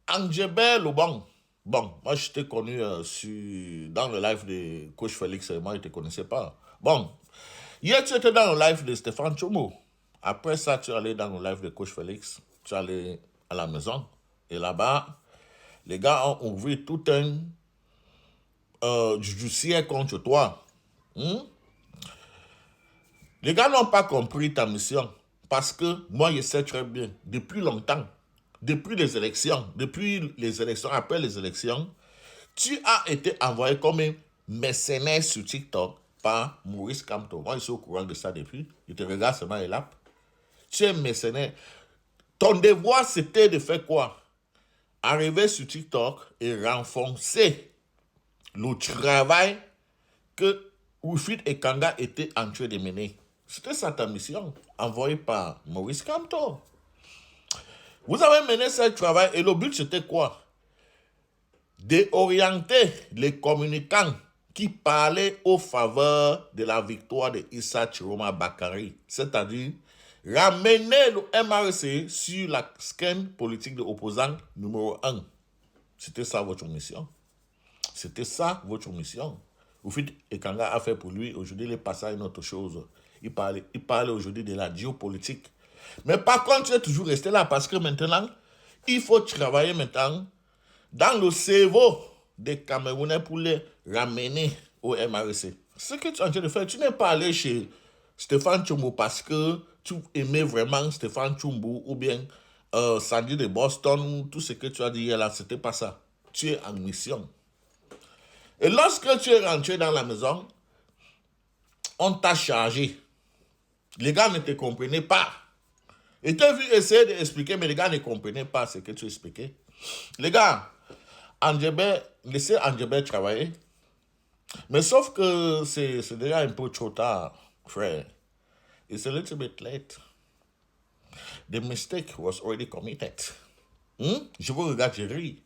Angebel bon. Bon, moi je t'ai connu dans le live de Coach Félix et moi je ne te connaissais pas. Bon, hier tu étais dans le live de Stéphane Choumo. Après ça, tu es allé dans le live de Coach Félix. Tu es allé à la maison. Et là-bas, les gars ont ouvert tout un judiciaire contre toi. Hmm? Les gars n'ont pas compris ta mission. Parce que moi, je sais très bien, depuis longtemps, depuis les élections, après les élections, tu as été envoyé comme un mercenaire sur TikTok par Maurice Kamto. Moi, je suis au courant de ça depuis. Je te regarde seulement et là. Tu es un mercenaire. Ton devoir, c'était de faire quoi? Arriver sur TikTok et renforcer le travail que Wilfried et Kanga étaient en train de mener. C'était ça ta mission, envoyée par Maurice Kamto. Vous avez mené ce travail et le but c'était quoi? D'orienter les communicants qui parlaient au faveur de la victoire de Issa Chiroma Bakari, c'est-à-dire ramener le MRC sur la scène politique de l'opposant numéro 1. C'était ça votre mission. C'était ça votre mission. Wilfried Ekanga a fait pour lui, aujourd'hui il est passé à une autre chose. Il parle aujourd'hui de la géopolitique. Mais par contre, tu es toujours resté là parce que maintenant, il faut travailler maintenant dans le cerveau des Camerounais pour les ramener au MRC. Ce que tu es en train de faire, tu n'es pas allé chez Stéphane Chumbo parce que tu aimais vraiment Stéphane Chumbo ou bien Sandy de Boston ou tout ce que tu as dit hier là, c'était pas ça. Tu es en mission. Et lorsque tu es rentré dans la maison, on t'a chargé. Les gars ne te comprenaient pas. Et tu as vu essayer d'expliquer, mais les gars ne comprenaient pas ce que tu expliquais. Les gars, laissez Angebel travailler. Mais sauf que c'est déjà un peu trop tard, frère. It's a little bit late. The mistake was already committed. Je vous regarde, je ris.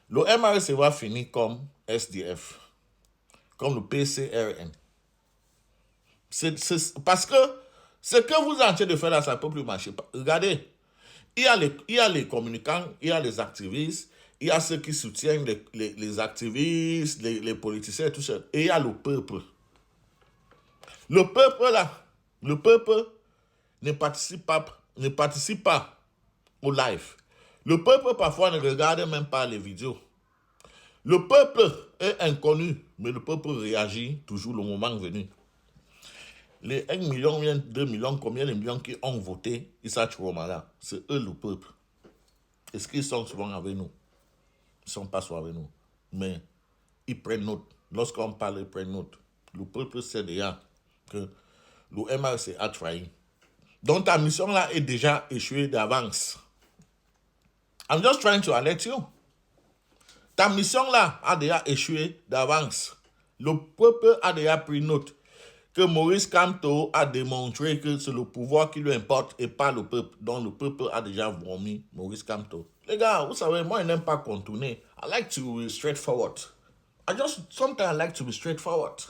Le MRC va finir comme SDF, comme le PCRN. Parce que ce que vous êtes en train de faire là, ça ne peut plus marcher. Regardez, il y a les communicants, il y a les activistes, il y a ceux qui soutiennent les activistes, les politiciens et tout ça. Et il y a le peuple. Le peuple là, le peuple ne participe pas au live. Le peuple parfois ne regarde même pas les vidéos. Le peuple est inconnu, mais le peuple réagit toujours le moment venu. Les 1 million, 2 millions, combien de millions qui ont voté Issa Chiroma là, c'est eux le peuple. Est-ce qu'ils sont souvent avec nous? Ils ne sont pas souvent avec nous. Mais ils prennent note. Lorsqu'on parle, ils prennent note. Le peuple sait déjà que le MRC a trahi. Donc ta mission là est déjà échouée d'avance. I'm just trying to alert you. Ta mission là a déjà échoué d'avance. Le peuple a déjà pris note que Maurice Kamto a démontré que c'est le pouvoir qui lui importe et pas le peuple. Donc le peuple a déjà vomi Maurice Kamto. Les gars, vous savez, moi je n'aime pas contourner. I like to be straightforward. Sometimes I like to be straightforward.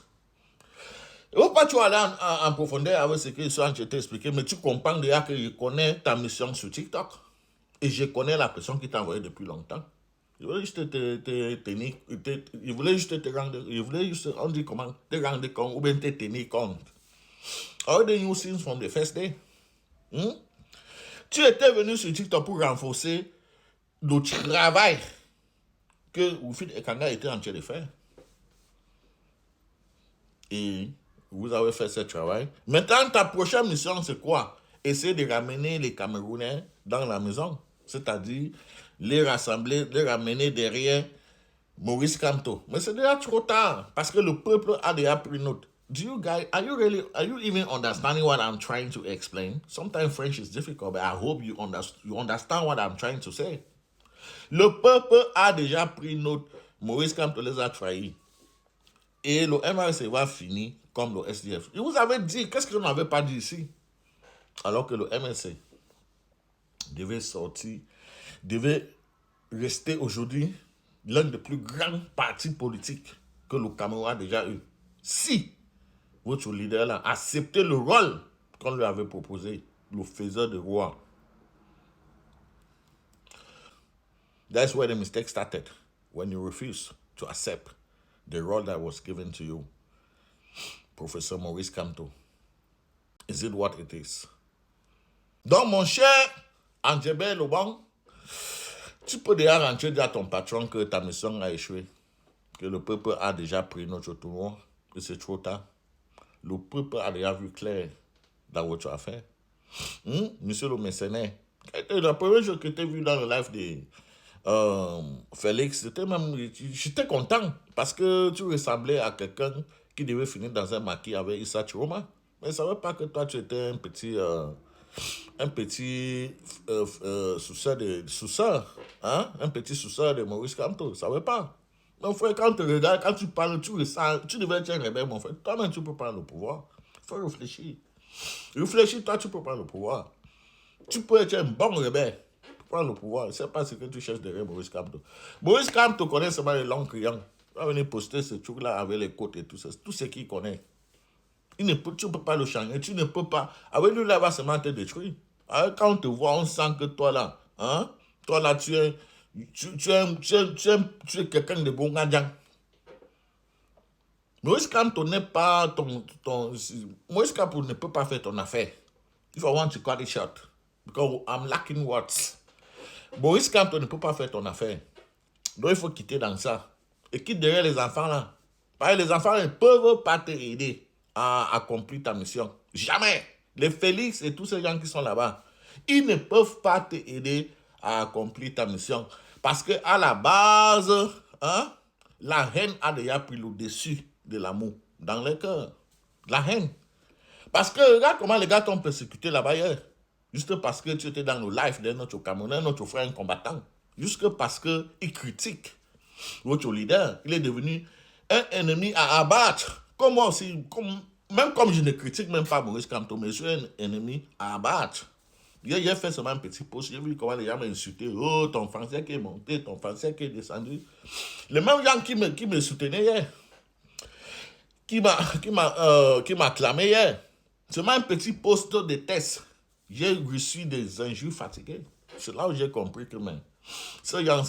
Et au pas tu vas aller en profondeur avec ce que je t'ai expliqué, mais tu comprends déjà que je connais ta mission sur TikTok. Et je connais la pression qui t'a envoyée depuis longtemps. Je voulais juste on dit comment, te rendre compte, ou bien te tenir compte. All the new things from the first day. Tu étais venu sur TikTok pour renforcer le travail que Wilfried Ekanga était en train de faire. Et vous avez fait ce travail. Maintenant, ta prochaine mission, c'est quoi? Essayer de ramener les Camerounais dans la maison. C'est-à-dire les rassembler, les ramener derrière Maurice Kamto. Mais c'est déjà trop tard parce que le peuple a déjà pris note. Do you guys, are you even understanding what I'm trying to explain? Sometimes French is difficult, but I hope you understand what I'm trying to say. Le peuple a déjà pris note. Maurice Kamto les a trahis. Et le MRC va finir comme le SDF. Je vous avais dit, qu'est-ce que je n'avais pas dit ici? Alors que le MRC devait sortir, devait rester aujourd'hui l'un des plus grands partis politiques que le Cameroun a déjà eu. Si votre leader là acceptait le rôle qu'on lui avait proposé, le faiseur de roi. That's where the mistake started. When you refuse to accept the role that was given to you. Professeur Maurice Kamto. Is it what it is? Donc, mon cher Andjebe Lobang, tu peux déjà rentrer à ton patron que ta mission a échoué, que le peuple a déjà pris notre tournoi, que c'est trop tard. Le peuple a déjà vu clair dans what tu as fait. Monsieur le mercenaire, la première chose que tu as vu dans le live de Félix, j'étais content parce que tu ressemblais à quelqu'un qui devait finir dans un maquis avec Issa Chiroma. Mais je ne savais pas que toi, tu étais un petit sous-sœur, hein? Un petit sous-sœur de Maurice Kamto. Je ne savais pas. Mon frère, quand tu regardes, quand tu parles, tu ressens, tu devais être un rebelle, mon frère. Toi-même, tu peux prendre le pouvoir. Il faut réfléchir. Réfléchis, toi, tu peux prendre le pouvoir. Tu peux être un bon rebelle pour prendre le pouvoir. Je ne sais pas ce que tu cherches derrière Maurice Kamto. Maurice Kamto connaît seulement les langues criantes. Il va venir poster ce truc-là avec les côtes et tout ça. Tout ce qu'il connaît. Tu ne peux pas le changer. Tu ne peux pas. Avec lui, là, il va seulement te détruire. Alors, quand on te voit, on sent que toi, là, hein, toi, là, tu es quelqu'un de bon gardien. Maurice Kamto n'est pas Maurice Kamto ne peut pas faire ton affaire. If I want to cut it short. Because I'm lacking words. Maurice Kamto ne peut pas faire ton affaire. Donc, il faut quitter dans ça. Et quitte derrière les enfants, là. Parce que les enfants ne peuvent pas te aider à accomplir ta mission. Jamais. Les Félix et tous ces gens qui sont là-bas, ils ne peuvent pas te aider à accomplir ta mission. Parce qu'à la base, hein, la haine a déjà pris le dessus de l'amour dans le cœur. La haine. Parce que regarde comment les gars t'ont persécuté là-bas hier. Juste parce que tu étais dans le live de notre Camerounais, notre frère combattant. Juste parce qu'il critique votre leader. Il est devenu un ennemi à abattre. Comme moi aussi, même comme je ne critique même pas Maurice Kamto, mais je suis un ennemi à abattre. J'ai fait seulement un petit post, j'ai vu comment les gens m'insultaient. Oh, ton français qui est monté, ton français qui est descendu. Les mêmes gens qui me soutenaient hier, qui m'a clamé hier. Seulement un petit post de test. J'ai reçu des injures fatiguées. C'est là où j'ai compris que même. Ces gens,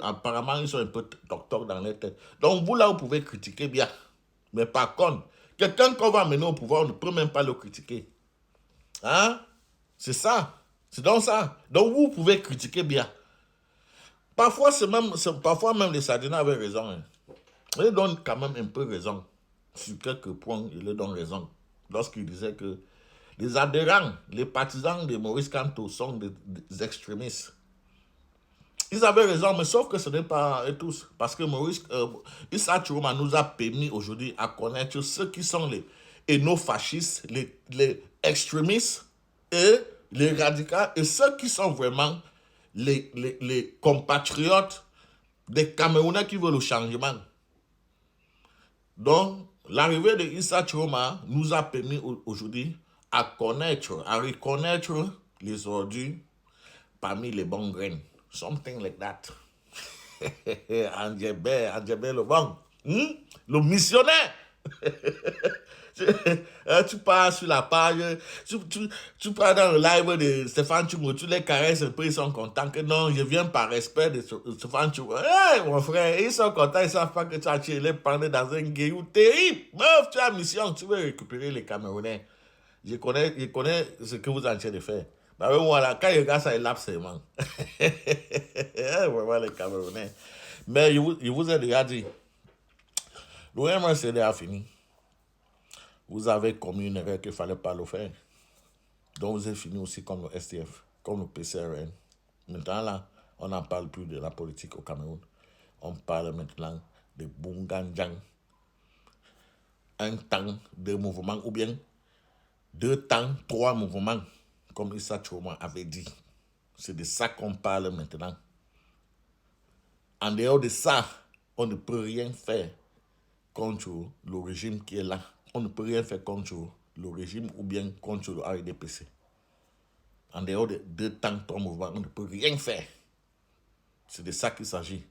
apparemment, ils sont un peu toc-toc dans les têtes. Donc, vous, là, vous pouvez critiquer bien. Mais par contre, quelqu'un qu'on va mener au pouvoir, on ne peut même pas le critiquer. Hein? C'est ça. C'est donc ça. Donc, vous pouvez critiquer bien. Parfois, parfois même les Sardinats avaient raison. Hein. Ils donnent quand même un peu raison. Sur quelques points, ils leur donnent raison. Lorsqu'ils disaient que les adhérents, les partisans de Maurice Kamto sont des extrémistes. Ils avaient raison, mais sauf que ce n'est pas eux tous. Parce que Issa Chiroma nous a permis aujourd'hui à connaître ceux qui sont les ethno-fascistes, les extrémistes et les radicaux, et ceux qui sont vraiment les compatriotes des Camerounais qui veulent le changement. Donc, l'arrivée de Issa Chiroma nous a permis aujourd'hui à reconnaître les ordures parmi les bonnes graines. Something like that. Andjebe Lobang. Le missionnaire. Tu pars sur la page, tu pars dans le live de Stéphane Tchoumo, tu les caresses un peu, ils sont contents que non, je viens par respect de Stéphane Tchoumo. Hey, mon frère, ils sont contents, ils savent pas que tu as tué les pendant dans un guéhou terrible. Meuf, tu as mission, tu veux récupérer les Camerounais. Je connais ce que vous êtes en train de faire. Bah oui, voilà, quand il regarde ça, il lapse seulement. Vraiment, les Camerounais. Mais je vous ai déjà dit, le MRCD a fini. Vous avez commis une erreur qu'il ne fallait pas le faire. Donc, vous avez fini aussi comme le STF, comme le PCRN. Maintenant, là, on n'en parle plus de la politique au Cameroun. On parle maintenant de Bunganjang. Un temps, deux mouvements, ou bien 2 temps, 3 mouvements, comme Issa Chiroma avait dit. C'est de ça qu'on parle maintenant. En dehors de ça, on ne peut rien faire contre le régime qui est là. On ne peut rien faire contre le régime ou bien contre le RDPC. En dehors de 2 temps, 3 mouvements, on ne peut rien faire. C'est de ça qu'il s'agit.